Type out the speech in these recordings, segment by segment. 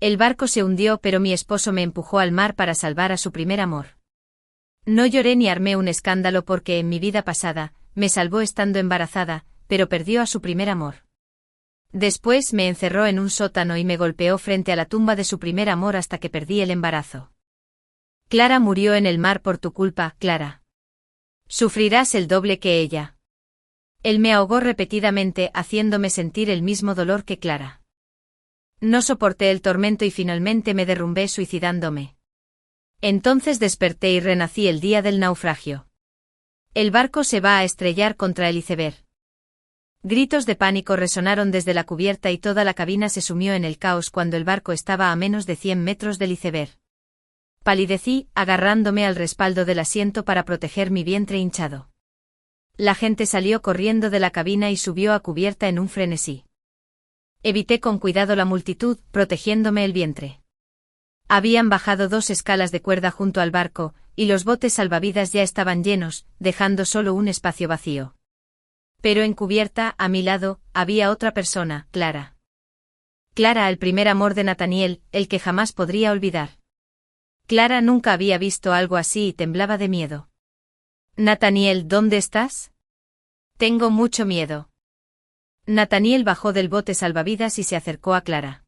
El barco se hundió, pero mi esposo me empujó al mar para salvar a su primer amor. No lloré ni armé un escándalo porque en mi vida pasada, me salvó estando embarazada, pero perdió a su primer amor. Después me encerró en un sótano y me golpeó frente a la tumba de su primer amor hasta que perdí el embarazo. Clara murió en el mar por tu culpa, Clara. Sufrirás el doble que ella. Él me ahogó repetidamente, haciéndome sentir el mismo dolor que Clara. No soporté el tormento y finalmente me derrumbé suicidándome. Entonces desperté y renací el día del naufragio. El barco se va a estrellar contra el iceberg. Gritos de pánico resonaron desde la cubierta y toda la cabina se sumió en el caos cuando el barco estaba a menos de 100 metros del iceberg. Palidecí, agarrándome al respaldo del asiento para proteger mi vientre hinchado. La gente salió corriendo de la cabina y subió a cubierta en un frenesí. Evité con cuidado la multitud, protegiéndome el vientre. Habían bajado 2 escalas de cuerda junto al barco, y los botes salvavidas ya estaban llenos, dejando solo un espacio vacío. Pero en cubierta, a mi lado, había otra persona, Clara. Clara, el primer amor de Nathaniel, el que jamás podría olvidar. Clara nunca había visto algo así y temblaba de miedo. Nathaniel, ¿dónde estás? Tengo mucho miedo. Nathaniel bajó del bote salvavidas y se acercó a Clara.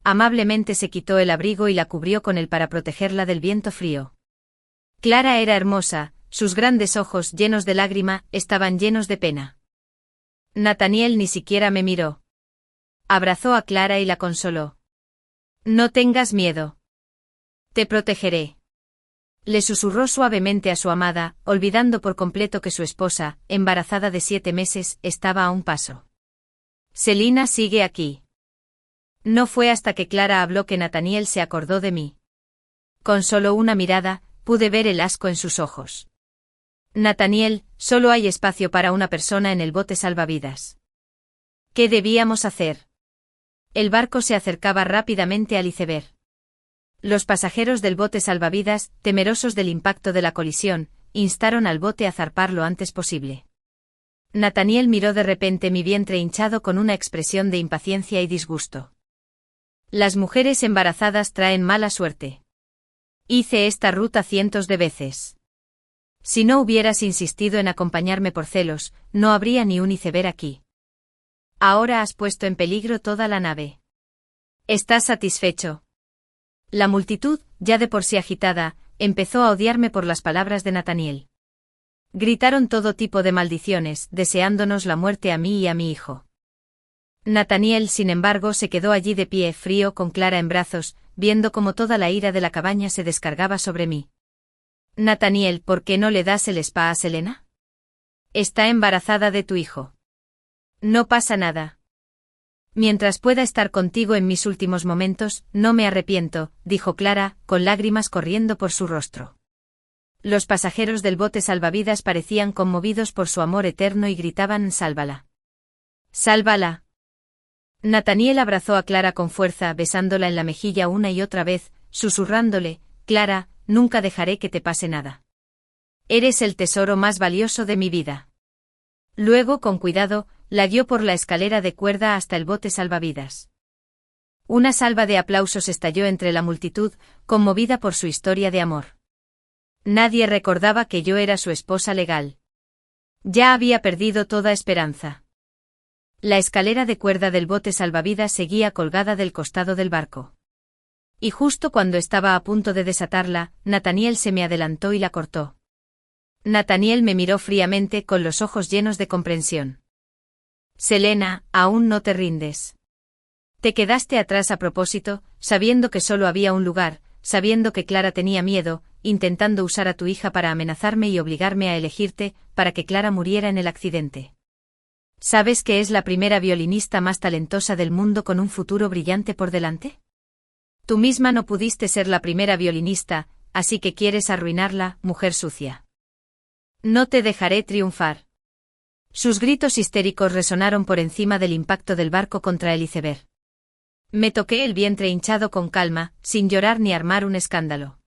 Amablemente se quitó el abrigo y la cubrió con él para protegerla del viento frío. Clara era hermosa, sus grandes ojos llenos de lágrima estaban llenos de pena. Nathaniel ni siquiera me miró. Abrazó a Clara y la consoló. No tengas miedo. Te protegeré. Le susurró suavemente a su amada, olvidando por completo que su esposa, embarazada de 7 meses, estaba a un paso. Selina sigue aquí. No fue hasta que Clara habló que Nathaniel se acordó de mí. Con solo una mirada, pude ver el asco en sus ojos. Nathaniel, solo hay espacio para una persona en el bote salvavidas. ¿Qué debíamos hacer? El barco se acercaba rápidamente al iceberg. Los pasajeros del bote salvavidas, temerosos del impacto de la colisión, instaron al bote a zarpar lo antes posible. Nathaniel miró de repente mi vientre hinchado con una expresión de impaciencia y disgusto. Las mujeres embarazadas traen mala suerte. Hice esta ruta cientos de veces. Si no hubieras insistido en acompañarme por celos, no habría ni un iceberg aquí. Ahora has puesto en peligro toda la nave. ¿Estás satisfecho? La multitud, ya de por sí agitada, empezó a odiarme por las palabras de Nathaniel. Gritaron todo tipo de maldiciones, deseándonos la muerte a mí y a mi hijo. Nathaniel, sin embargo, se quedó allí de pie, frío, con Clara en brazos, viendo cómo toda la ira de la cabaña se descargaba sobre mí. Nathaniel, ¿por qué no le das el spa a Selena? Está embarazada de tu hijo. No pasa nada. Mientras pueda estar contigo en mis últimos momentos, no me arrepiento, dijo Clara, con lágrimas corriendo por su rostro. Los pasajeros del bote salvavidas parecían conmovidos por su amor eterno y gritaban: «¡Sálvala! ¡Sálvala!». Nathaniel abrazó a Clara con fuerza, besándola en la mejilla una y otra vez, susurrándole: «Clara, nunca dejaré que te pase nada. Eres el tesoro más valioso de mi vida». Luego, con cuidado, la guió por la escalera de cuerda hasta el bote salvavidas. Una salva de aplausos estalló entre la multitud, conmovida por su historia de amor. Nadie recordaba que yo era su esposa legal. Ya había perdido toda esperanza. La escalera de cuerda del bote salvavidas seguía colgada del costado del barco. Y justo cuando estaba a punto de desatarla, Nathaniel se me adelantó y la cortó. Nathaniel me miró fríamente con los ojos llenos de comprensión. «Selena, aún no te rindes. Te quedaste atrás a propósito, sabiendo que solo había un lugar, sabiendo que Clara tenía miedo, intentando usar a tu hija para amenazarme y obligarme a elegirte, para que Clara muriera en el accidente. ¿Sabes que es la primera violinista más talentosa del mundo con un futuro brillante por delante? Tú misma no pudiste ser la primera violinista, así que quieres arruinarla, mujer sucia. No te dejaré triunfar». Sus gritos histéricos resonaron por encima del impacto del barco contra el iceberg. Me toqué el vientre hinchado con calma, sin llorar ni armar un escándalo.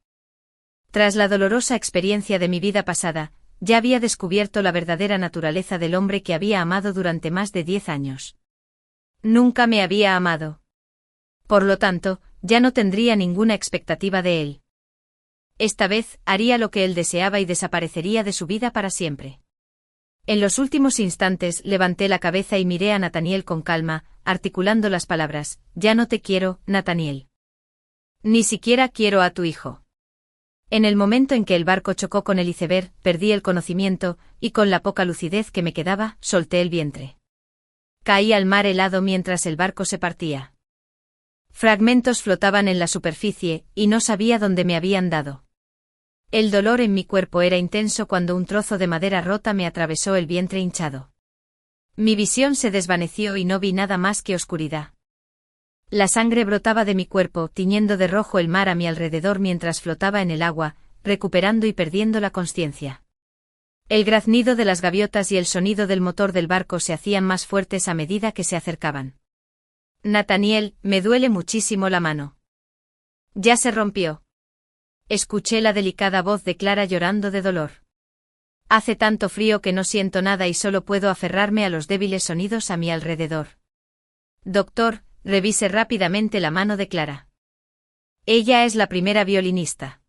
Tras la dolorosa experiencia de mi vida pasada, ya había descubierto la verdadera naturaleza del hombre que había amado durante más de 10 años. Nunca me había amado. Por lo tanto, ya no tendría ninguna expectativa de él. Esta vez, haría lo que él deseaba y desaparecería de su vida para siempre. En los últimos instantes levanté la cabeza y miré a Nathaniel con calma, articulando las palabras: ya no te quiero, Nathaniel. Ni siquiera quiero a tu hijo. En el momento en que el barco chocó con el iceberg, perdí el conocimiento, y con la poca lucidez que me quedaba, solté el vientre. Caí al mar helado mientras el barco se partía. Fragmentos flotaban en la superficie, y no sabía dónde me habían dado. El dolor en mi cuerpo era intenso cuando un trozo de madera rota me atravesó el vientre hinchado. Mi visión se desvaneció y no vi nada más que oscuridad. La sangre brotaba de mi cuerpo, tiñendo de rojo el mar a mi alrededor mientras flotaba en el agua, recuperando y perdiendo la consciencia. El graznido de las gaviotas y el sonido del motor del barco se hacían más fuertes a medida que se acercaban. Nathaniel, me duele muchísimo la mano. Ya se rompió. Escuché la delicada voz de Clara llorando de dolor. Hace tanto frío que no siento nada y solo puedo aferrarme a los débiles sonidos a mi alrededor. Doctor, revise rápidamente la mano de Clara. Ella es la primera violinista.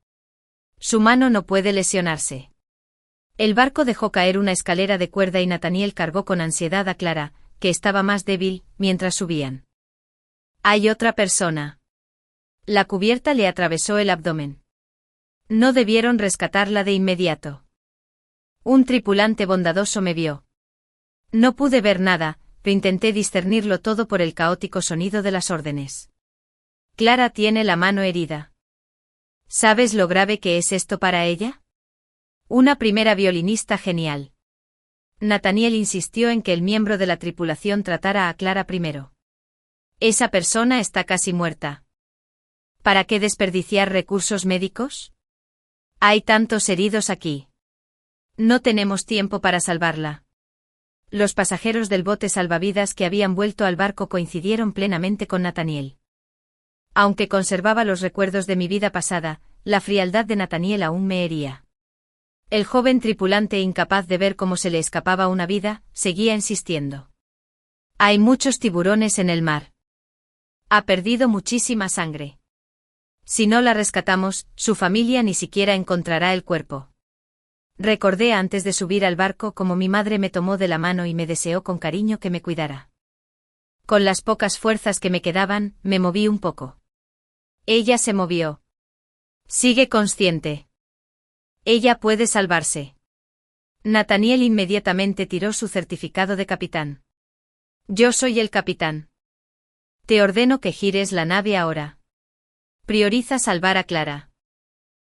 Su mano no puede lesionarse. El barco dejó caer una escalera de cuerda y Nathaniel cargó con ansiedad a Clara, que estaba más débil, mientras subían. Hay otra persona. La cubierta le atravesó el abdomen. No debieron rescatarla de inmediato. Un tripulante bondadoso me vio. No pude ver nada, pero intenté discernirlo todo por el caótico sonido de las órdenes. Clara tiene la mano herida. ¿Sabes lo grave que es esto para ella? Una primera violinista genial. Nathaniel insistió en que el miembro de la tripulación tratara a Clara primero. Esa persona está casi muerta. ¿Para qué desperdiciar recursos médicos? Hay tantos heridos aquí. No tenemos tiempo para salvarla. Los pasajeros del bote salvavidas que habían vuelto al barco coincidieron plenamente con Nathaniel. Aunque conservaba los recuerdos de mi vida pasada, la frialdad de Nathaniel aún me hería. El joven tripulante, incapaz de ver cómo se le escapaba una vida, seguía insistiendo. Hay muchos tiburones en el mar. Ha perdido muchísima sangre. Si no la rescatamos, su familia ni siquiera encontrará el cuerpo. Recordé antes de subir al barco cómo mi madre me tomó de la mano y me deseó con cariño que me cuidara. Con las pocas fuerzas que me quedaban, me moví un poco. Ella se movió. Sigue consciente. Ella puede salvarse. Nathaniel inmediatamente tiró su certificado de capitán. Yo soy el capitán. Te ordeno que gires la nave ahora. Prioriza salvar a Clara.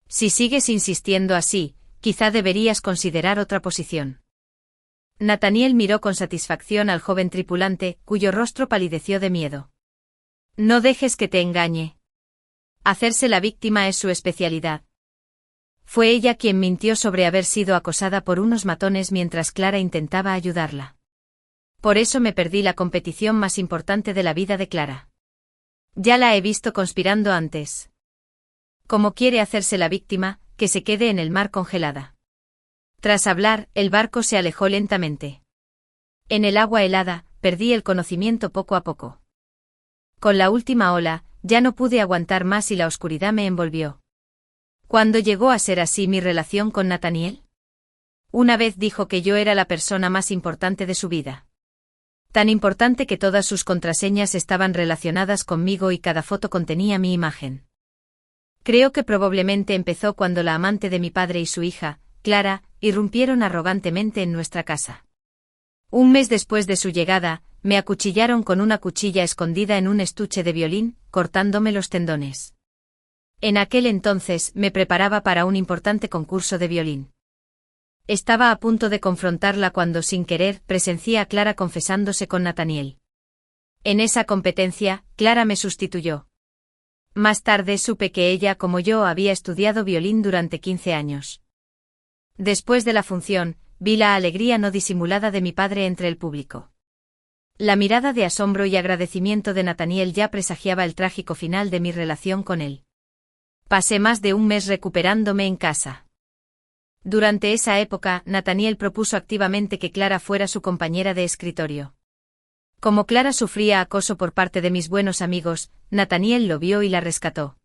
Si sigues insistiendo así, quizá deberías considerar otra posición. Nathaniel miró con satisfacción al joven tripulante, cuyo rostro palideció de miedo. No dejes que te engañe. Hacerse la víctima es su especialidad. Fue ella quien mintió sobre haber sido acosada por unos matones mientras Clara intentaba ayudarla. Por eso me perdí la competición más importante de la vida de Clara. Ya la he visto conspirando antes. Como quiere hacerse la víctima, que se quede en el mar congelada. Tras hablar, el barco se alejó lentamente. En el agua helada, perdí el conocimiento poco a poco. Con la última ola, ya no pude aguantar más y la oscuridad me envolvió. ¿Cuándo llegó a ser así mi relación con Nathaniel? Una vez dijo que yo era la persona más importante de su vida. Tan importante que todas sus contraseñas estaban relacionadas conmigo y cada foto contenía mi imagen. Creo que probablemente empezó cuando la amante de mi padre y su hija, Clara, irrumpieron arrogantemente en nuestra casa. Un mes después de su llegada, me acuchillaron con una cuchilla escondida en un estuche de violín, cortándome los tendones. En aquel entonces me preparaba para un importante concurso de violín. Estaba a punto de confrontarla cuando sin querer presencié a Clara confesándose con Nathaniel. En esa competencia, Clara me sustituyó. Más tarde supe que ella, como yo, había estudiado violín durante 15 años. Después de la función, vi la alegría no disimulada de mi padre entre el público. La mirada de asombro y agradecimiento de Nathaniel ya presagiaba el trágico final de mi relación con él. Pasé más de un mes recuperándome en casa. Durante esa época, Nathaniel propuso activamente que Clara fuera su compañera de escritorio. Como Clara sufría acoso por parte de mis buenos amigos, Nathaniel lo vio y la rescató.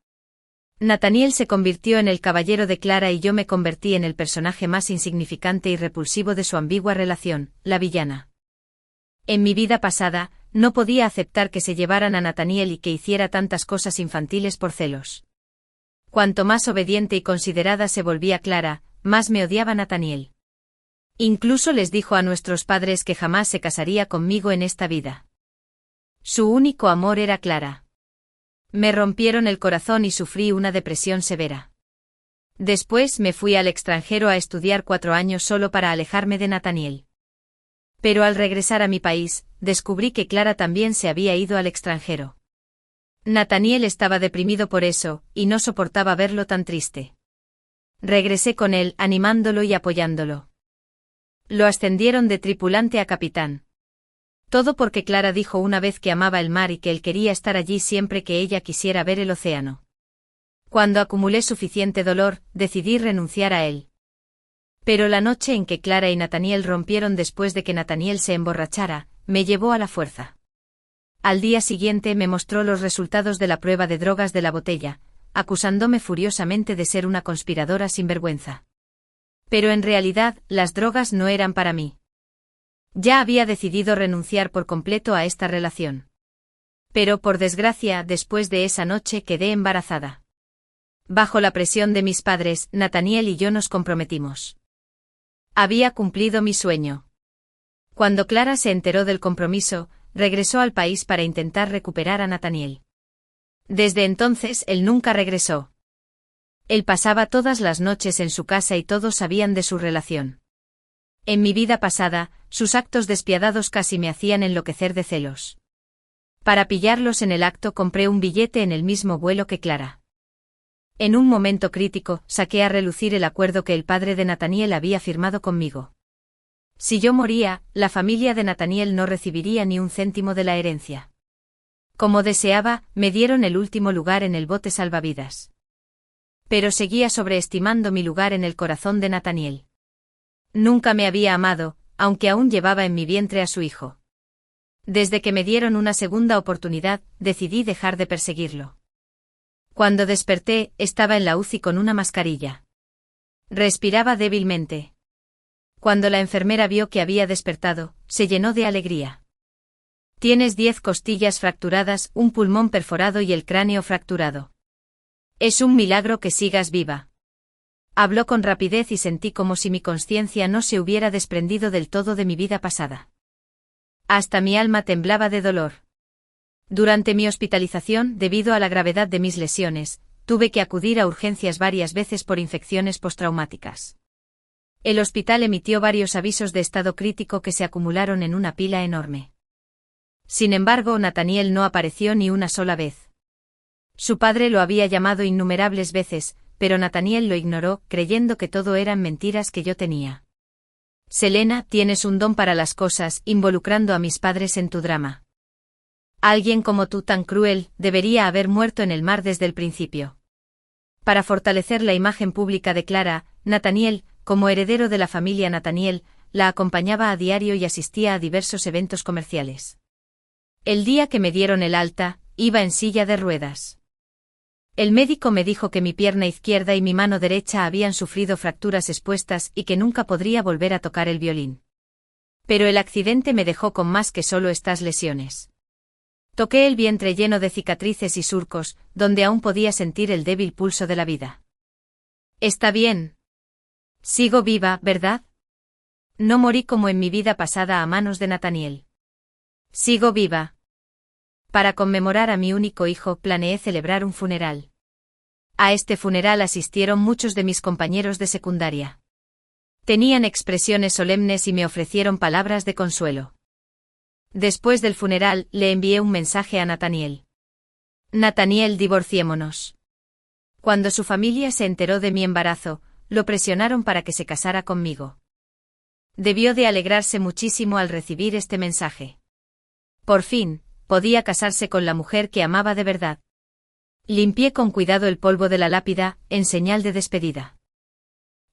Nathaniel se convirtió en el caballero de Clara y yo me convertí en el personaje más insignificante y repulsivo de su ambigua relación, la villana. En mi vida pasada, no podía aceptar que se llevaran a Nathaniel y que hiciera tantas cosas infantiles por celos. Cuanto más obediente y considerada se volvía Clara, más me odiaba Nathaniel. Incluso les dijo a nuestros padres que jamás se casaría conmigo en esta vida. Su único amor era Clara. Me rompieron el corazón y sufrí una depresión severa. Después me fui al extranjero a estudiar 4 años solo para alejarme de Nathaniel. Pero al regresar a mi país, descubrí que Clara también se había ido al extranjero. Nathaniel estaba deprimido por eso, y no soportaba verlo tan triste. Regresé con él, animándolo y apoyándolo. Lo ascendieron de tripulante a capitán. Todo porque Clara dijo una vez que amaba el mar y que él quería estar allí siempre que ella quisiera ver el océano. Cuando acumulé suficiente dolor, decidí renunciar a él. Pero la noche en que Clara y Nathaniel rompieron después de que Nathaniel se emborrachara, me llevó a la fuerza. Al día siguiente me mostró los resultados de la prueba de drogas de la botella, acusándome furiosamente de ser una conspiradora sin vergüenza. Pero en realidad, las drogas no eran para mí. Ya había decidido renunciar por completo a esta relación. Pero por desgracia, después de esa noche quedé embarazada. Bajo la presión de mis padres, Nathaniel y yo nos comprometimos. Había cumplido mi sueño. Cuando Clara se enteró del compromiso, regresó al país para intentar recuperar a Nathaniel. Desde entonces él nunca regresó. Él pasaba todas las noches en su casa y todos sabían de su relación. En mi vida pasada, sus actos despiadados casi me hacían enloquecer de celos. Para pillarlos en el acto compré un billete en el mismo vuelo que Clara. En un momento crítico, saqué a relucir el acuerdo que el padre de Nathaniel había firmado conmigo. Si yo moría, la familia de Nathaniel no recibiría ni un céntimo de la herencia. Como deseaba, me dieron el último lugar en el bote salvavidas. Pero seguía sobreestimando mi lugar en el corazón de Nathaniel. Nunca me había amado, aunque aún llevaba en mi vientre a su hijo. Desde que me dieron una segunda oportunidad, decidí dejar de perseguirlo. Cuando desperté, estaba en la UCI con una mascarilla. Respiraba débilmente. Cuando la enfermera vio que había despertado, se llenó de alegría. Tienes 10 costillas fracturadas, un pulmón perforado y el cráneo fracturado. Es un milagro que sigas viva. Habló con rapidez y sentí como si mi conciencia no se hubiera desprendido del todo de mi vida pasada. Hasta mi alma temblaba de dolor. Durante mi hospitalización, debido a la gravedad de mis lesiones, tuve que acudir a urgencias varias veces por infecciones postraumáticas. El hospital emitió varios avisos de estado crítico que se acumularon en una pila enorme. Sin embargo, Nathaniel no apareció ni una sola vez. Su padre lo había llamado innumerables veces, pero Nathaniel lo ignoró, creyendo que todo eran mentiras que yo tenía. Selena, tienes un don para las cosas, involucrando a mis padres en tu drama. Alguien como tú tan cruel, debería haber muerto en el mar desde el principio. Para fortalecer la imagen pública de Clara, Nathaniel, como heredero de la familia Nathaniel, la acompañaba a diario y asistía a diversos eventos comerciales. El día que me dieron el alta, iba en silla de ruedas. El médico me dijo que mi pierna izquierda y mi mano derecha habían sufrido fracturas expuestas y que nunca podría volver a tocar el violín. Pero el accidente me dejó con más que solo estas lesiones. Toqué el vientre lleno de cicatrices y surcos, donde aún podía sentir el débil pulso de la vida. Está bien. Sigo viva, ¿verdad? No morí como en mi vida pasada a manos de Nathaniel. Sigo viva. Para conmemorar a mi único hijo, planeé celebrar un funeral. A este funeral asistieron muchos de mis compañeros de secundaria. Tenían expresiones solemnes y me ofrecieron palabras de consuelo. Después del funeral, le envié un mensaje a Nathaniel. Nathaniel, divorciémonos. Cuando su familia se enteró de mi embarazo, lo presionaron para que se casara conmigo. Debió de alegrarse muchísimo al recibir este mensaje. Por fin, podía casarse con la mujer que amaba de verdad. Limpié con cuidado el polvo de la lápida, en señal de despedida.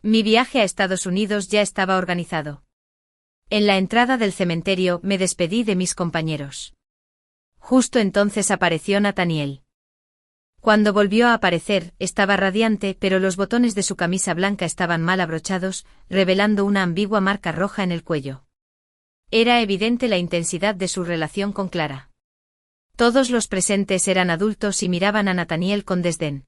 Mi viaje a Estados Unidos ya estaba organizado. En la entrada del cementerio me despedí de mis compañeros. Justo entonces apareció Nathaniel. Cuando volvió a aparecer, estaba radiante, pero los botones de su camisa blanca estaban mal abrochados, revelando una ambigua marca roja en el cuello. Era evidente la intensidad de su relación con Clara. Todos los presentes eran adultos y miraban a Nathaniel con desdén.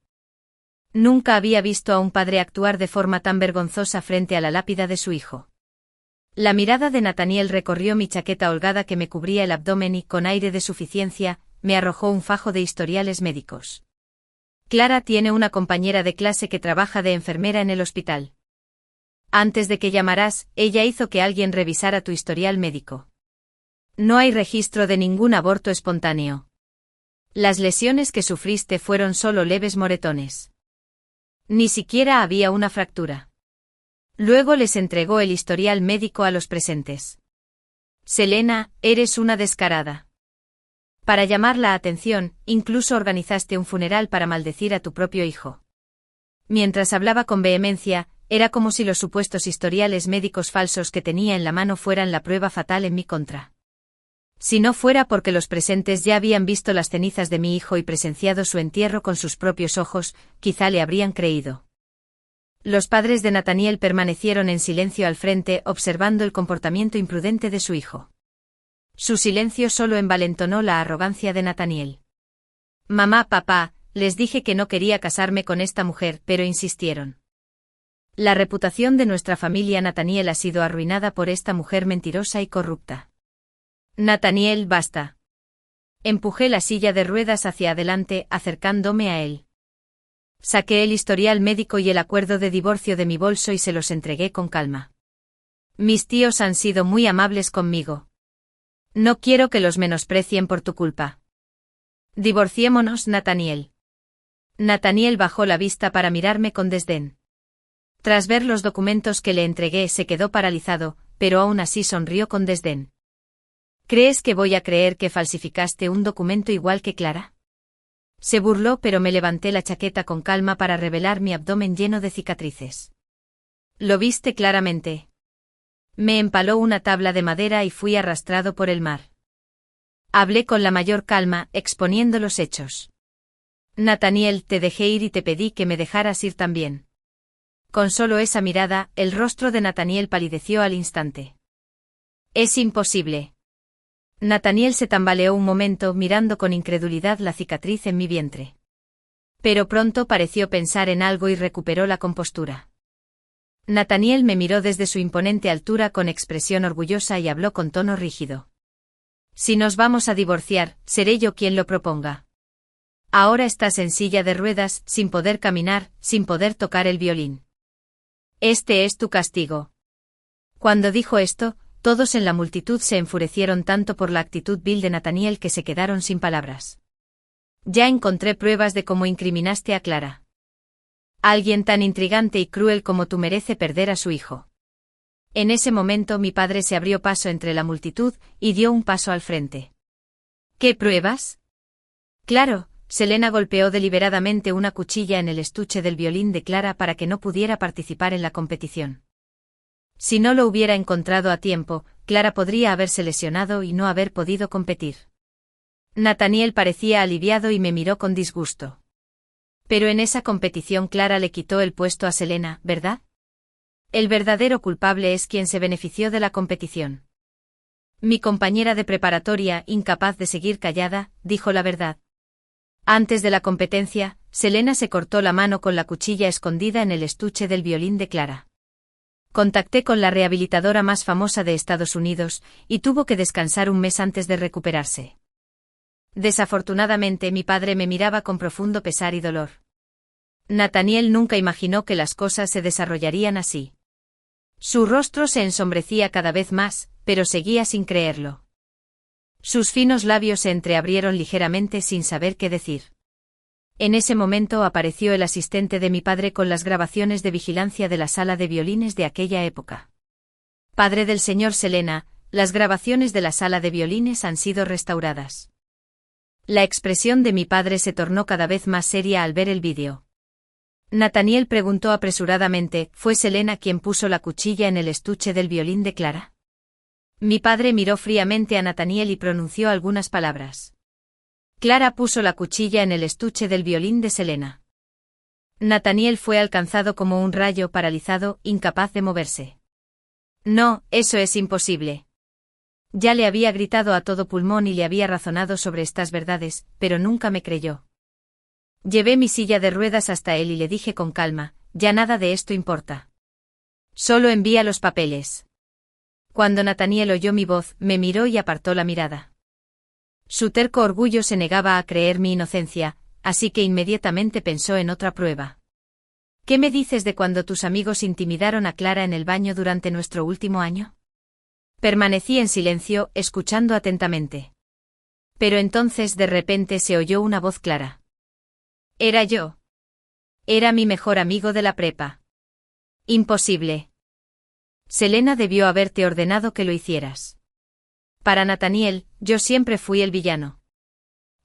Nunca había visto a un padre actuar de forma tan vergonzosa frente a la lápida de su hijo. La mirada de Nathaniel recorrió mi chaqueta holgada que me cubría el abdomen y, con aire de suficiencia, me arrojó un fajo de historiales médicos. Clara tiene una compañera de clase que trabaja de enfermera en el hospital. Antes de que llamaras, ella hizo que alguien revisara tu historial médico. No hay registro de ningún aborto espontáneo. Las lesiones que sufriste fueron solo leves moretones. Ni siquiera había una fractura. Luego les entregó el historial médico a los presentes. Selena, eres una descarada. Para llamar la atención, incluso organizaste un funeral para maldecir a tu propio hijo. Mientras hablaba con vehemencia, era como si los supuestos historiales médicos falsos que tenía en la mano fueran la prueba fatal en mi contra. Si no fuera porque los presentes ya habían visto las cenizas de mi hijo y presenciado su entierro con sus propios ojos, quizá le habrían creído. Los padres de Nathaniel permanecieron en silencio al frente, observando el comportamiento imprudente de su hijo. Su silencio solo envalentonó la arrogancia de Nathaniel. Mamá, papá, les dije que no quería casarme con esta mujer, pero insistieron. La reputación de nuestra familia Nathaniel ha sido arruinada por esta mujer mentirosa y corrupta. Nathaniel, basta. Empujé la silla de ruedas hacia adelante, acercándome a él. Saqué el historial médico y el acuerdo de divorcio de mi bolso y se los entregué con calma. Mis tíos han sido muy amables conmigo. No quiero que los menosprecien por tu culpa. Divorciémonos, Nathaniel. Nathaniel bajó la vista para mirarme con desdén. Tras ver los documentos que le entregué se quedó paralizado, pero aún así sonrió con desdén. ¿Crees que voy a creer que falsificaste un documento igual que Clara? Se burló, pero me levanté la chaqueta con calma para revelar mi abdomen lleno de cicatrices. Lo viste claramente. Me empaló una tabla de madera y fui arrastrado por el mar. Hablé con la mayor calma, exponiendo los hechos. Nathaniel, te dejé ir y te pedí que me dejaras ir también. Con solo esa mirada, el rostro de Nathaniel palideció al instante. Es imposible. Nathaniel se tambaleó un momento, mirando con incredulidad la cicatriz en mi vientre. Pero pronto pareció pensar en algo y recuperó la compostura. Nathaniel me miró desde su imponente altura con expresión orgullosa y habló con tono rígido. Si nos vamos a divorciar, seré yo quien lo proponga. Ahora estás en silla de ruedas, sin poder caminar, sin poder tocar el violín. Este es tu castigo. Cuando dijo esto, todos en la multitud se enfurecieron tanto por la actitud vil de Nathaniel que se quedaron sin palabras. Ya encontré pruebas de cómo incriminaste a Clara. Alguien tan intrigante y cruel como tú merece perder a su hijo. En ese momento mi padre se abrió paso entre la multitud y dio un paso al frente. ¿Qué pruebas? Claro, Selena golpeó deliberadamente una cuchilla en el estuche del violín de Clara para que no pudiera participar en la competición. Si no lo hubiera encontrado a tiempo, Clara podría haberse lesionado y no haber podido competir. Nathaniel parecía aliviado y me miró con disgusto. Pero en esa competición Clara le quitó el puesto a Selena, ¿verdad? El verdadero culpable es quien se benefició de la competición. Mi compañera de preparatoria, incapaz de seguir callada, dijo la verdad. Antes de la competencia, Selena se cortó la mano con la cuchilla escondida en el estuche del violín de Clara. Contacté con la rehabilitadora más famosa de Estados Unidos, y tuvo que descansar un mes antes de recuperarse. Desafortunadamente mi padre me miraba con profundo pesar y dolor. Nathaniel nunca imaginó que las cosas se desarrollarían así. Su rostro se ensombrecía cada vez más, pero seguía sin creerlo. Sus finos labios se entreabrieron ligeramente sin saber qué decir. En ese momento apareció el asistente de mi padre con las grabaciones de vigilancia de la sala de violines de aquella época. Padre del señor Selena, las grabaciones de la sala de violines han sido restauradas. La expresión de mi padre se tornó cada vez más seria al ver el vídeo. Nathaniel preguntó apresuradamente, ¿fue Selena quien puso la cuchilla en el estuche del violín de Clara? Mi padre miró fríamente a Nathaniel y pronunció algunas palabras. Clara puso la cuchilla en el estuche del violín de Selena. Nathaniel fue alcanzado como un rayo paralizado, incapaz de moverse. No, eso es imposible. Ya le había gritado a todo pulmón y le había razonado sobre estas verdades, pero nunca me creyó. Llevé mi silla de ruedas hasta él y le dije con calma, ya nada de esto importa. Solo envía los papeles. Cuando Nathaniel oyó mi voz, me miró y apartó la mirada. Su terco orgullo se negaba a creer mi inocencia, así que inmediatamente pensó en otra prueba. ¿Qué me dices de cuando tus amigos intimidaron a Clara en el baño durante nuestro último año? Permanecí en silencio, escuchando atentamente. Pero entonces de repente se oyó una voz clara. Era yo. Era mi mejor amigo de la prepa. Imposible. Selena debió haberte ordenado que lo hicieras. Para Nathaniel, yo siempre fui el villano.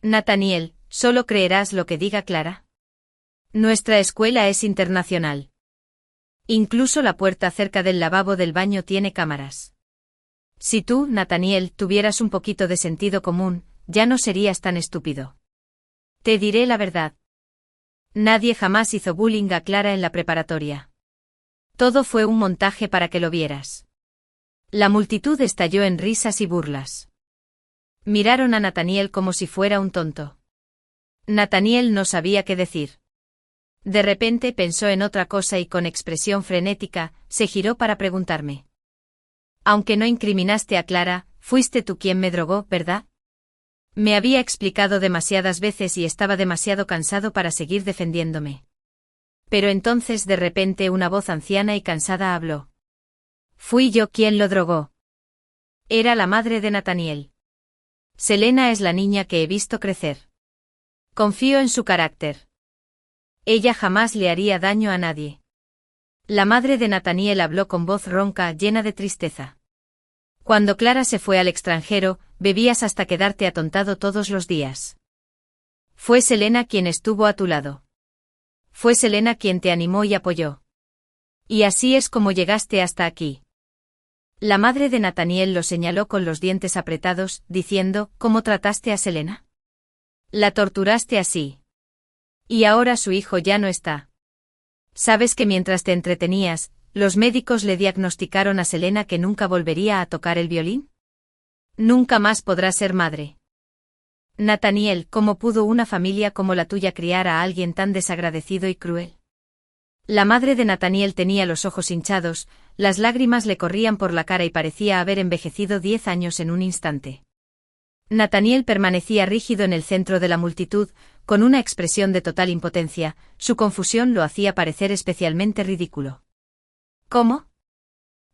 Nathaniel, ¿solo creerás lo que diga Clara? Nuestra escuela es internacional. Incluso la puerta cerca del lavabo del baño tiene cámaras. Si tú, Nathaniel, tuvieras un poquito de sentido común, ya no serías tan estúpido. Te diré la verdad. Nadie jamás hizo bullying a Clara en la preparatoria. Todo fue un montaje para que lo vieras. La multitud estalló en risas y burlas. Miraron a Nathaniel como si fuera un tonto. Nathaniel no sabía qué decir. De repente pensó en otra cosa y con expresión frenética, se giró para preguntarme. Aunque no incriminaste a Clara, fuiste tú quien me drogó, ¿verdad? Me había explicado demasiadas veces y estaba demasiado cansado para seguir defendiéndome. Pero entonces de repente una voz anciana y cansada habló. Fui yo quien lo drogó. Era la madre de Nathaniel. Selena es la niña que he visto crecer. Confío en su carácter. Ella jamás le haría daño a nadie. La madre de Nathaniel habló con voz ronca, llena de tristeza. Cuando Clara se fue al extranjero, bebías hasta quedarte atontado todos los días. Fue Selena quien estuvo a tu lado. Fue Selena quien te animó y apoyó. Y así es como llegaste hasta aquí. La madre de Nathaniel lo señaló con los dientes apretados, diciendo, ¿cómo trataste a Selena? La torturaste así. Y ahora su hijo ya no está. ¿Sabes que mientras te entretenías, los médicos le diagnosticaron a Selena que nunca volvería a tocar el violín? Nunca más podrá ser madre. Nathaniel, ¿cómo pudo una familia como la tuya criar a alguien tan desagradecido y cruel? La madre de Nathaniel tenía los ojos hinchados, las lágrimas le corrían por la cara y parecía haber envejecido 10 años en un instante. Nathaniel permanecía rígido en el centro de la multitud, con una expresión de total impotencia, su confusión lo hacía parecer especialmente ridículo. ¿Cómo?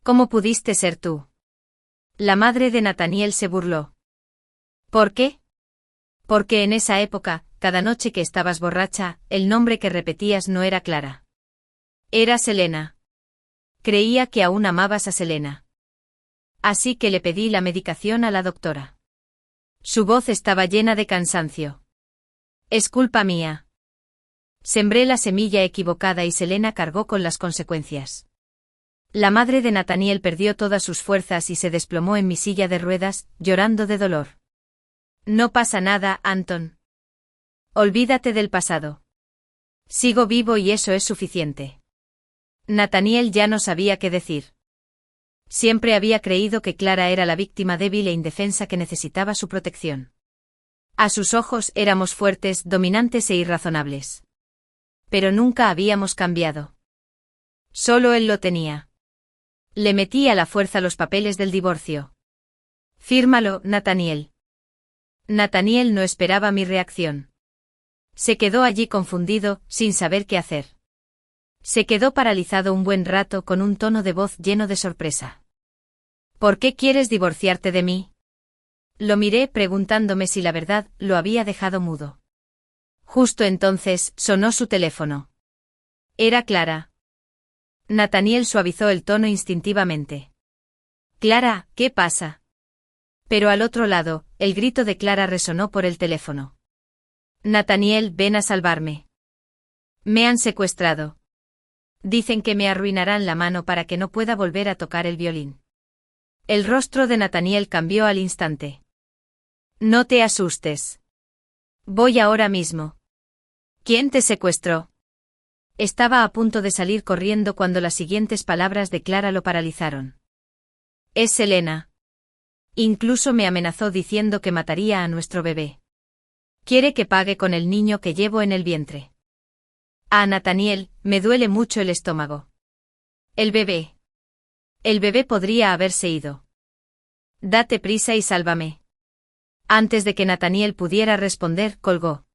¿Cómo pudiste ser tú? La madre de Nathaniel se burló. ¿Por qué? Porque en esa época, cada noche que estabas borracha, el nombre que repetías no era Clara. Era Selena. Creía que aún amabas a Selena. Así que le pedí la medicación a la doctora. Su voz estaba llena de cansancio. Es culpa mía. Sembré la semilla equivocada y Selena cargó con las consecuencias. La madre de Nathaniel perdió todas sus fuerzas y se desplomó en mi silla de ruedas, llorando de dolor. No pasa nada, Anton. Olvídate del pasado. Sigo vivo y eso es suficiente. Nathaniel ya no sabía qué decir. Siempre había creído que Clara era la víctima débil e indefensa que necesitaba su protección. A sus ojos éramos fuertes, dominantes e irrazonables. Pero nunca habíamos cambiado. Solo él lo tenía. Le metí a la fuerza los papeles del divorcio. Fírmalo, Nathaniel. Nathaniel no esperaba mi reacción. Se quedó allí confundido, sin saber qué hacer. Se quedó paralizado un buen rato con un tono de voz lleno de sorpresa. ¿Por qué quieres divorciarte de mí? Lo miré preguntándome si la verdad lo había dejado mudo. Justo entonces sonó su teléfono. Era Clara. Nathaniel suavizó el tono instintivamente. Clara, ¿qué pasa? Pero al otro lado, el grito de Clara resonó por el teléfono. Nathaniel, ven a salvarme. Me han secuestrado. Dicen que me arruinarán la mano para que no pueda volver a tocar el violín. El rostro de Nathaniel cambió al instante. No te asustes. Voy ahora mismo. ¿Quién te secuestró? Estaba a punto de salir corriendo cuando las siguientes palabras de Clara lo paralizaron. Es Selena. Incluso me amenazó diciendo que mataría a nuestro bebé. Quiere que pague con el niño que llevo en el vientre. A Nathaniel, me duele mucho el estómago. El bebé. El bebé podría haberse ido. Date prisa y sálvame. Antes de que Nathaniel pudiera responder, colgó.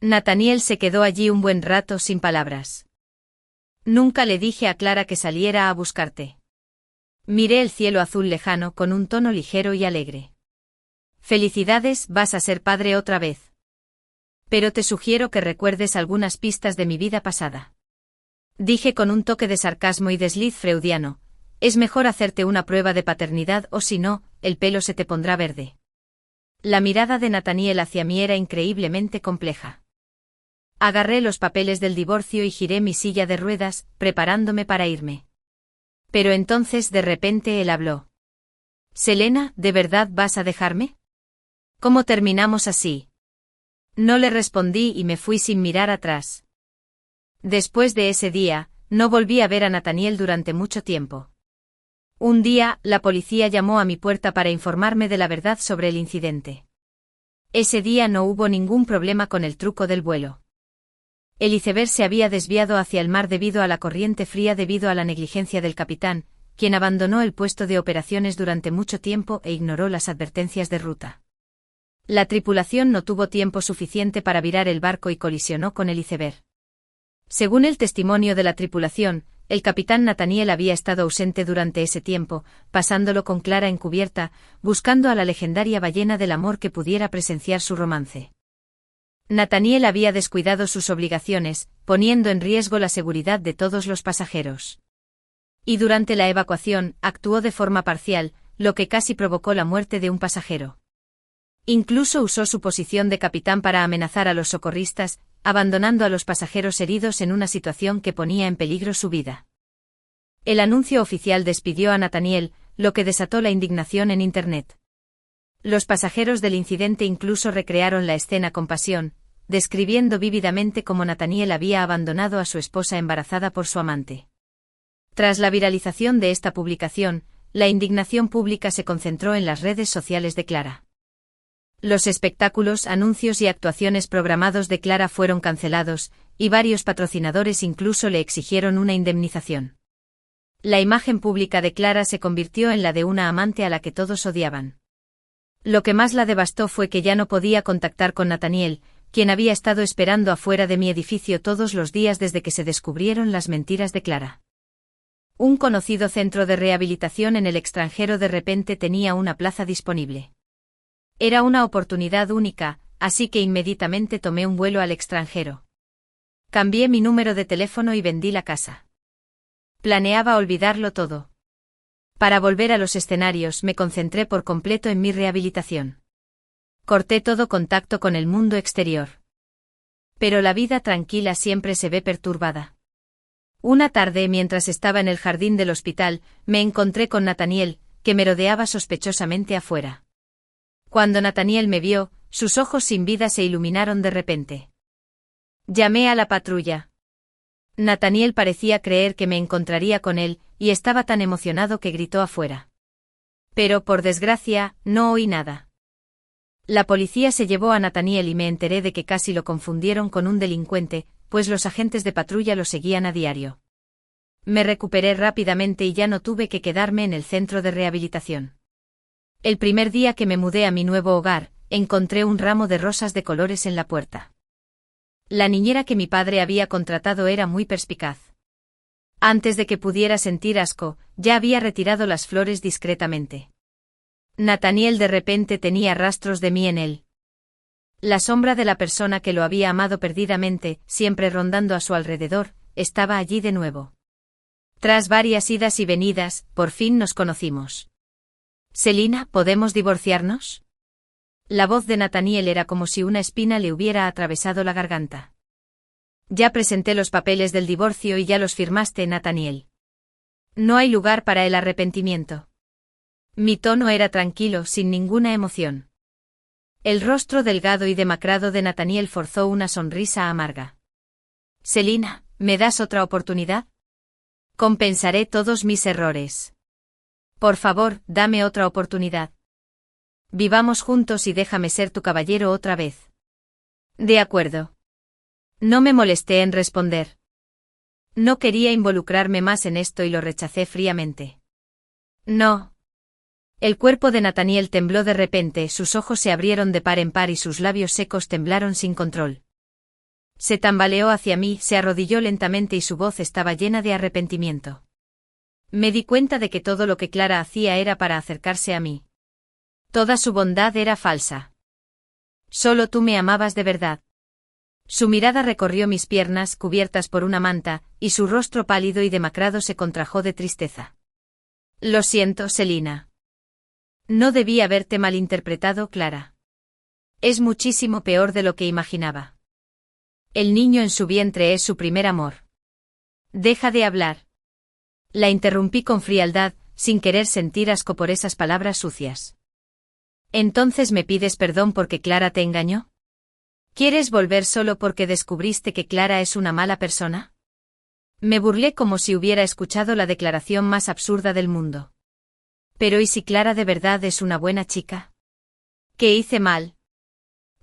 Nathaniel se quedó allí un buen rato sin palabras. Nunca le dije a Clara que saliera a buscarte. Miré el cielo azul lejano con un tono ligero y alegre. Felicidades, vas a ser padre otra vez. Pero te sugiero que recuerdes algunas pistas de mi vida pasada. Dije con un toque de sarcasmo y desliz freudiano, es mejor hacerte una prueba de paternidad o si no, el pelo se te pondrá verde. La mirada de Nathaniel hacia mí era increíblemente compleja. Agarré los papeles del divorcio y giré mi silla de ruedas, preparándome para irme. Pero entonces de repente él habló. Selena, ¿de verdad vas a dejarme? ¿Cómo terminamos así? No le respondí y me fui sin mirar atrás. Después de ese día, no volví a ver a Nathaniel durante mucho tiempo. Un día, la policía llamó a mi puerta para informarme de la verdad sobre el incidente. Ese día no hubo ningún problema con el truco del vuelo. El iceberg se había desviado hacia el mar debido a la corriente fría debido a la negligencia del capitán, quien abandonó el puesto de operaciones durante mucho tiempo e ignoró las advertencias de ruta. La tripulación no tuvo tiempo suficiente para virar el barco y colisionó con el iceberg. Según el testimonio de la tripulación, el capitán Nathaniel había estado ausente durante ese tiempo, pasándolo con Clara en cubierta, buscando a la legendaria ballena del amor que pudiera presenciar su romance. Nathaniel había descuidado sus obligaciones, poniendo en riesgo la seguridad de todos los pasajeros. Y durante la evacuación, actuó de forma parcial, lo que casi provocó la muerte de un pasajero. Incluso usó su posición de capitán para amenazar a los socorristas, abandonando a los pasajeros heridos en una situación que ponía en peligro su vida. El anuncio oficial despidió a Nathaniel, lo que desató la indignación en Internet. Los pasajeros del incidente incluso recrearon la escena con pasión, describiendo vívidamente cómo Nathaniel había abandonado a su esposa embarazada por su amante. Tras la viralización de esta publicación, la indignación pública se concentró en las redes sociales de Clara. Los espectáculos, anuncios y actuaciones programados de Clara fueron cancelados, y varios patrocinadores incluso le exigieron una indemnización. La imagen pública de Clara se convirtió en la de una amante a la que todos odiaban. Lo que más la devastó fue que ya no podía contactar con Nathaniel, quien había estado esperando afuera de mi edificio todos los días desde que se descubrieron las mentiras de Clara. Un conocido centro de rehabilitación en el extranjero de repente tenía una plaza disponible. Era una oportunidad única, así que inmediatamente tomé un vuelo al extranjero. Cambié mi número de teléfono y vendí la casa. Planeaba olvidarlo todo. Para volver a los escenarios me concentré por completo en mi rehabilitación. Corté todo contacto con el mundo exterior. Pero la vida tranquila siempre se ve perturbada. Una tarde mientras estaba en el jardín del hospital, me encontré con Nathaniel, que merodeaba sospechosamente afuera. Cuando Nathaniel me vio, sus ojos sin vida se iluminaron de repente. Llamé a la patrulla. Nathaniel parecía creer que me encontraría con él, y estaba tan emocionado que gritó afuera. Pero por desgracia, no oí nada. La policía se llevó a Nathaniel y me enteré de que casi lo confundieron con un delincuente, pues los agentes de patrulla lo seguían a diario. Me recuperé rápidamente y ya no tuve que quedarme en el centro de rehabilitación. El primer día que me mudé a mi nuevo hogar, encontré un ramo de rosas de colores en la puerta. La niñera que mi padre había contratado era muy perspicaz. Antes de que pudiera sentir asco, ya había retirado las flores discretamente. Nathaniel de repente tenía rastros de mí en él. La sombra de la persona que lo había amado perdidamente, siempre rondando a su alrededor, estaba allí de nuevo. Tras varias idas y venidas, por fin nos conocimos. Selena, ¿podemos divorciarnos? La voz de Nathaniel era como si una espina le hubiera atravesado la garganta. Ya presenté los papeles del divorcio y ya los firmaste, Nathaniel. No hay lugar para el arrepentimiento. Mi tono era tranquilo, sin ninguna emoción. El rostro delgado y demacrado de Nathaniel forzó una sonrisa amarga. Selina, ¿me das otra oportunidad? Compensaré todos mis errores. Por favor, dame otra oportunidad. Vivamos juntos y déjame ser tu caballero otra vez. De acuerdo. No me molesté en responder. No quería involucrarme más en esto y lo rechacé fríamente. No. El cuerpo de Nathaniel tembló de repente, sus ojos se abrieron de par en par y sus labios secos temblaron sin control. Se tambaleó hacia mí, se arrodilló lentamente y su voz estaba llena de arrepentimiento. Me di cuenta de que todo lo que Clara hacía era para acercarse a mí. Toda su bondad era falsa. Solo tú me amabas de verdad. Su mirada recorrió mis piernas cubiertas por una manta, y su rostro pálido y demacrado se contrajo de tristeza. Lo siento, Selina. No debí haberte malinterpretado, Clara. Es muchísimo peor de lo que imaginaba. El niño en su vientre es su primer amor. Deja de hablar. La interrumpí con frialdad, sin querer sentir asco por esas palabras sucias. ¿Entonces me pides perdón porque Clara te engañó? ¿Quieres volver solo porque descubriste que Clara es una mala persona? Me burlé como si hubiera escuchado la declaración más absurda del mundo. Pero ¿y si Clara de verdad es una buena chica? ¿Qué hice mal?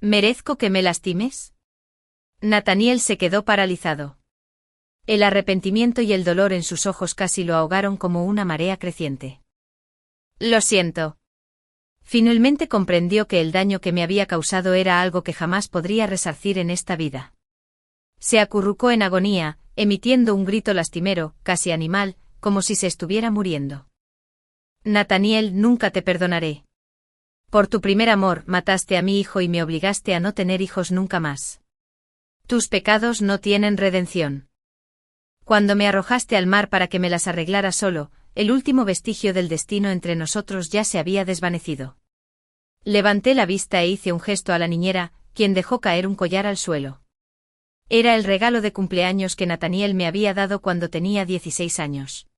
¿Merezco que me lastimes? Nathaniel se quedó paralizado. El arrepentimiento y el dolor en sus ojos casi lo ahogaron como una marea creciente. Lo siento. Finalmente comprendió que el daño que me había causado era algo que jamás podría resarcir en esta vida. Se acurrucó en agonía, emitiendo un grito lastimero, casi animal, como si se estuviera muriendo. Nathaniel, nunca te perdonaré. Por tu primer amor mataste a mi hijo y me obligaste a no tener hijos nunca más. Tus pecados no tienen redención. Cuando me arrojaste al mar para que me las arreglara solo, el último vestigio del destino entre nosotros ya se había desvanecido. Levanté la vista e hice un gesto a la niñera, quien dejó caer un collar al suelo. Era el regalo de cumpleaños que Nathaniel me había dado cuando tenía 16 años.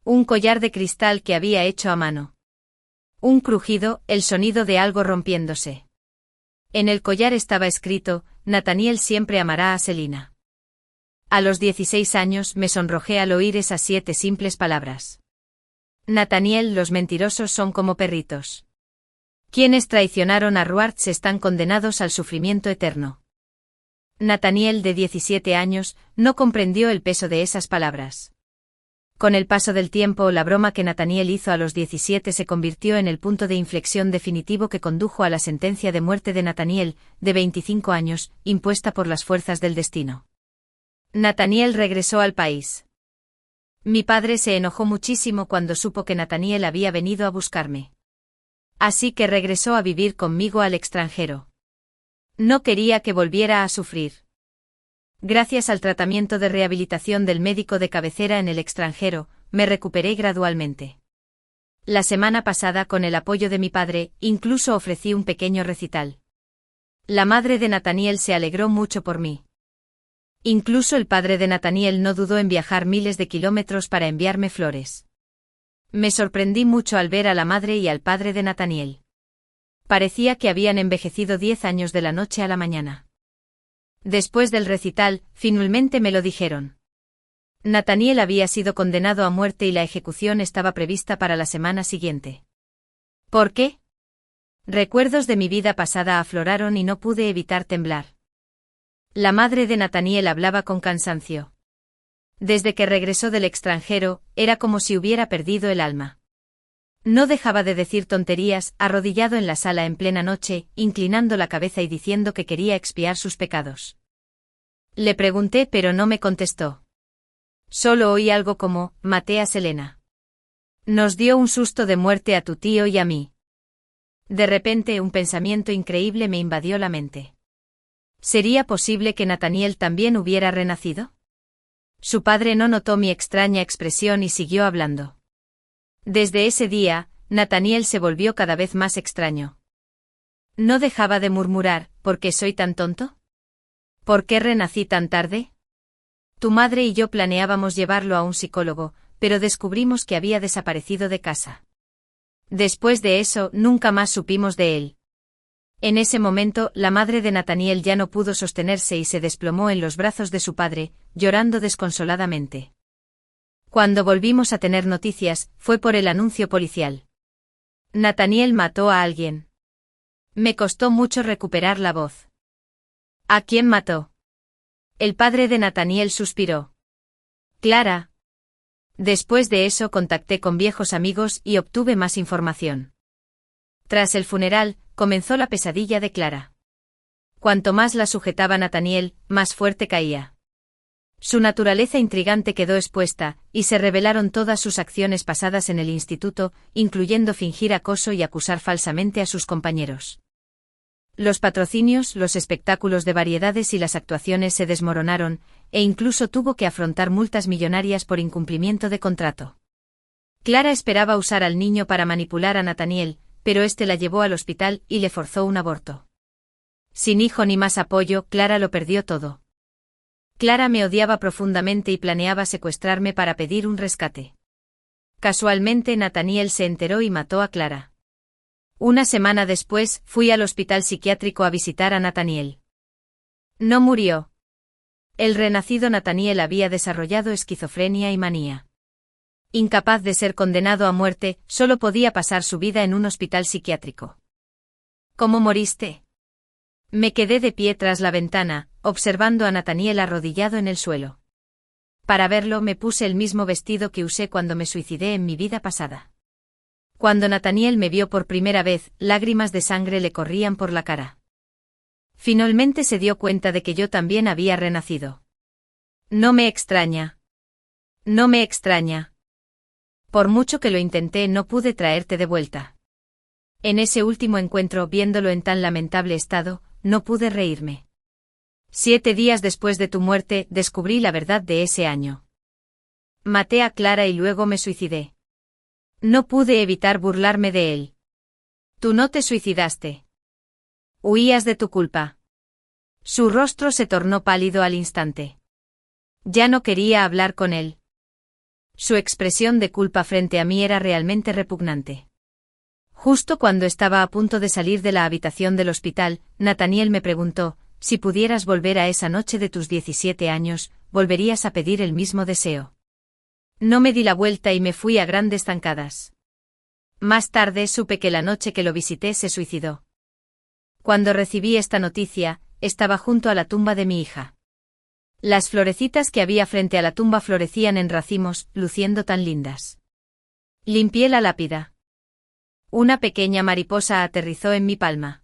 Un collar de cristal que había hecho a mano. Un crujido, el sonido de algo rompiéndose. En el collar estaba escrito: Nathaniel siempre amará a Selina. A los 16 años me sonrojé al oír esas 7 simples palabras. Nathaniel, los mentirosos son como perritos. Quienes traicionaron a Ruartz están condenados al sufrimiento eterno. Nathaniel, de 17 años, no comprendió el peso de esas palabras. Con el paso del tiempo, la broma que Nathaniel hizo a los 17 se convirtió en el punto de inflexión definitivo que condujo a la sentencia de muerte de Nathaniel, de 25 años, impuesta por las fuerzas del destino. Nathaniel regresó al país. Mi padre se enojó muchísimo cuando supo que Nathaniel había venido a buscarme. Así que regresó a vivir conmigo al extranjero. No quería que volviera a sufrir. Gracias al tratamiento de rehabilitación del médico de cabecera en el extranjero, me recuperé gradualmente. La semana pasada, con el apoyo de mi padre, incluso ofrecí un pequeño recital. La madre de Nathaniel se alegró mucho por mí. Incluso el padre de Nathaniel no dudó en viajar miles de kilómetros para enviarme flores. Me sorprendí mucho al ver a la madre y al padre de Nathaniel. Parecía que habían envejecido 10 años de la noche a la mañana. Después del recital, finalmente me lo dijeron. Nathaniel había sido condenado a muerte y la ejecución estaba prevista para la semana siguiente. ¿Por qué? Recuerdos de mi vida pasada afloraron y no pude evitar temblar. La madre de Nathaniel hablaba con cansancio. Desde que regresó del extranjero, era como si hubiera perdido el alma. No dejaba de decir tonterías, arrodillado en la sala en plena noche, inclinando la cabeza y diciendo que quería expiar sus pecados. Le pregunté, pero no me contestó. Solo oí algo como: maté a Selena. Nos dio un susto de muerte a tu tío y a mí. De repente, un pensamiento increíble me invadió la mente. ¿Sería posible que Nathaniel también hubiera renacido? Su padre no notó mi extraña expresión y siguió hablando. Desde ese día, Nathaniel se volvió cada vez más extraño. No dejaba de murmurar: ¿por qué soy tan tonto? ¿Por qué renací tan tarde? Tu madre y yo planeábamos llevarlo a un psicólogo, pero descubrimos que había desaparecido de casa. Después de eso, nunca más supimos de él. En ese momento, la madre de Nathaniel ya no pudo sostenerse y se desplomó en los brazos de su padre, llorando desconsoladamente. Cuando volvimos a tener noticias, fue por el anuncio policial. Nathaniel mató a alguien. Me costó mucho recuperar la voz. ¿A quién mató? El padre de Nathaniel suspiró. Clara. Después de eso contacté con viejos amigos y obtuve más información. Tras el funeral, comenzó la pesadilla de Clara. Cuanto más la sujetaba Nathaniel, más fuerte caía. Su naturaleza intrigante quedó expuesta, y se revelaron todas sus acciones pasadas en el instituto, incluyendo fingir acoso y acusar falsamente a sus compañeros. Los patrocinios, los espectáculos de variedades y las actuaciones se desmoronaron, e incluso tuvo que afrontar multas millonarias por incumplimiento de contrato. Clara esperaba usar al niño para manipular a Nathaniel, pero este la llevó al hospital y le forzó un aborto. Sin hijo ni más apoyo, Clara lo perdió todo. Clara me odiaba profundamente y planeaba secuestrarme para pedir un rescate. Casualmente Nathaniel se enteró y mató a Clara. Una semana después, fui al hospital psiquiátrico a visitar a Nathaniel. No murió. El renacido Nathaniel había desarrollado esquizofrenia y manía. Incapaz de ser condenado a muerte, solo podía pasar su vida en un hospital psiquiátrico. ¿Cómo moriste? Me quedé de pie tras la ventana, observando a Nathaniel arrodillado en el suelo. Para verlo me puse el mismo vestido que usé cuando me suicidé en mi vida pasada. Cuando Nathaniel me vio por primera vez, lágrimas de sangre le corrían por la cara. Finalmente se dio cuenta de que yo también había renacido. No me extraña. No me extraña. Por mucho que lo intenté, no pude traerte de vuelta. En ese último encuentro, viéndolo en tan lamentable estado, no pude reírme. 7 días después de tu muerte, descubrí la verdad de ese año. Maté a Clara y luego me suicidé. No pude evitar burlarme de él. Tú no te suicidaste. Huías de tu culpa. Su rostro se tornó pálido al instante. Ya no quería hablar con él. Su expresión de culpa frente a mí era realmente repugnante. Justo cuando estaba a punto de salir de la habitación del hospital, Nathaniel me preguntó, si pudieras volver a esa noche de tus 17 años, ¿volverías a pedir el mismo deseo? No me di la vuelta y me fui a grandes zancadas. Más tarde supe que la noche que lo visité se suicidó. Cuando recibí esta noticia, estaba junto a la tumba de mi hija. Las florecitas que había frente a la tumba florecían en racimos, luciendo tan lindas. Limpié la lápida. Una pequeña mariposa aterrizó en mi palma.